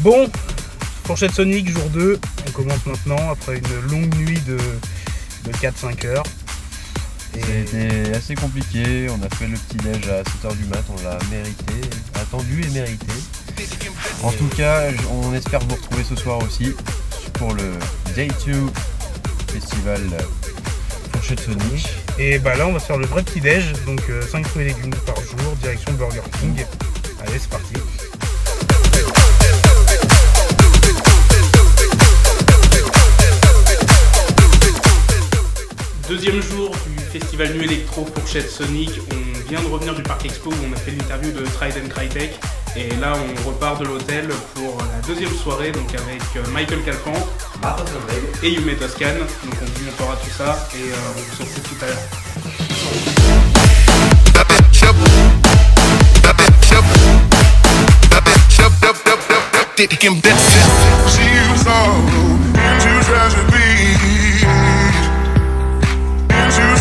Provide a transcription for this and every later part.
Bon, Fourchette Sonic, jour 2, on commence maintenant après une longue nuit de 4-5 heures. C'était assez compliqué, on a fait le petit déj à 7h du mat, on l'a mérité, attendu et mérité. En tout cas, on espère vous retrouver ce soir aussi pour le Day 2 Festival Fourchette Sonic. Et bah là on va se faire le vrai petit déj, donc 5 fruits et légumes par jour, direction Burger King. Allez, c'est parti. Deuxième jour du festival Nu Electro Fourchette Sonic. On vient de revenir du Parc Expo où on a fait l'interview de Trident Crytek. Et là on repart de l'hôtel pour la deuxième soirée, donc avec Michael Calfan et Yume Toscan. Donc on vous montrera tout ça et on se retrouve tout à l'heure.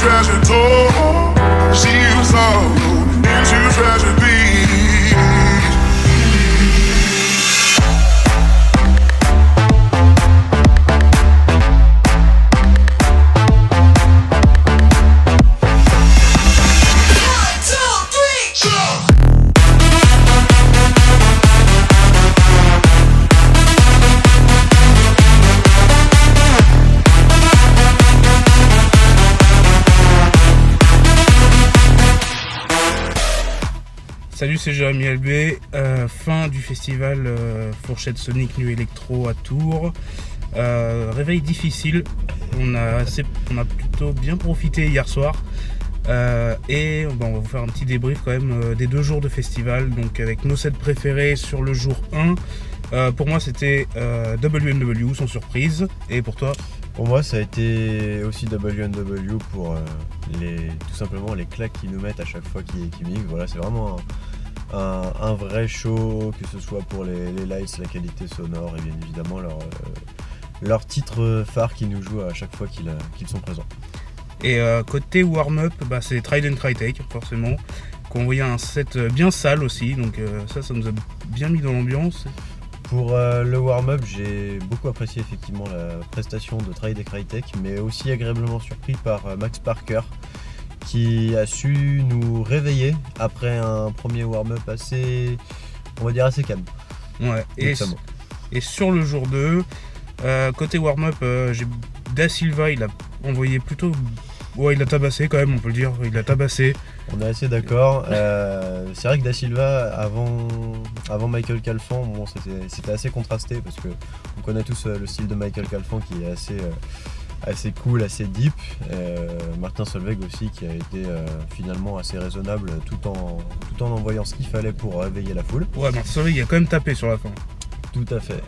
Treasure door, she was all into treasure beach. One, two, three, jump. Salut, c'est Jérémy LB, fin du festival Fourchette Sonic Nu Electro à Tours. Réveil difficile, on a plutôt bien profité hier soir. Et on va vous faire un petit débrief quand même des 2 jours de festival, donc avec nos sets préférés sur le jour 1. Pour moi c'était WNW sans surprise, et pour toi? Pour moi, ça a été aussi WNW pour tout simplement les claques qu'ils nous mettent à chaque fois qu'ils mixent. Voilà, c'est vraiment un vrai show, que ce soit pour les lights, la qualité sonore et bien évidemment leur titre phare qui nous joue à chaque fois qu'ils sont présents. Et côté warm-up, c'est Trident Crytek forcément, qui ont envoyé un set bien sale aussi, donc ça nous a bien mis dans l'ambiance. Pour le warm-up, j'ai beaucoup apprécié effectivement la prestation de Trident Crytek, mais aussi agréablement surpris par Max Parker, qui a su nous réveiller après un premier warm-up assez calme. Ouais, et sur le jour 2, côté warm-up, Da Silva, il a envoyé plutôt... Ouais, il a tabassé quand même, on peut le dire, il a tabassé. On est assez d'accord. C'est vrai que Da Silva, avant Michael Calfan, bon, c'était assez contrasté parce que on connaît tous le style de Michael Calfan qui est assez cool, assez deep. Martin Solveig aussi qui a été finalement assez raisonnable tout en envoyant ce qu'il fallait pour réveiller la foule. Ouais, Martin Solveig il a quand même tapé sur la fin. Tout à fait.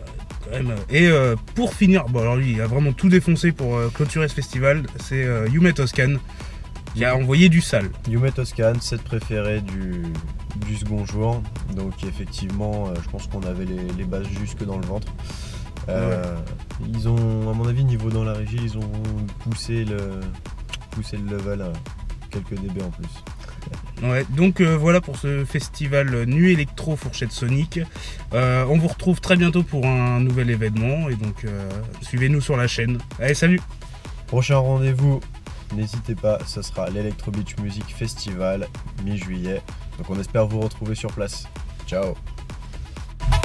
Et pour finir, alors lui il a vraiment tout défoncé pour clôturer ce festival, c'est Yume Toscan qui a envoyé du sale. Yume Toscan, set préféré du second jour, donc effectivement je pense qu'on avait les bases jusque dans le ventre. Ils ont, à mon avis, niveau dans la régie, ils ont poussé le level à quelques dB en plus. Ouais, donc voilà pour ce festival Nu Electro Fourchette Sonic. On vous retrouve très bientôt pour un nouvel événement et donc suivez-nous sur la chaîne. Allez, salut! Prochain rendez-vous, n'hésitez pas, ce sera l'Electro Beach Music Festival mi-juillet. Donc on espère vous retrouver sur place. Ciao!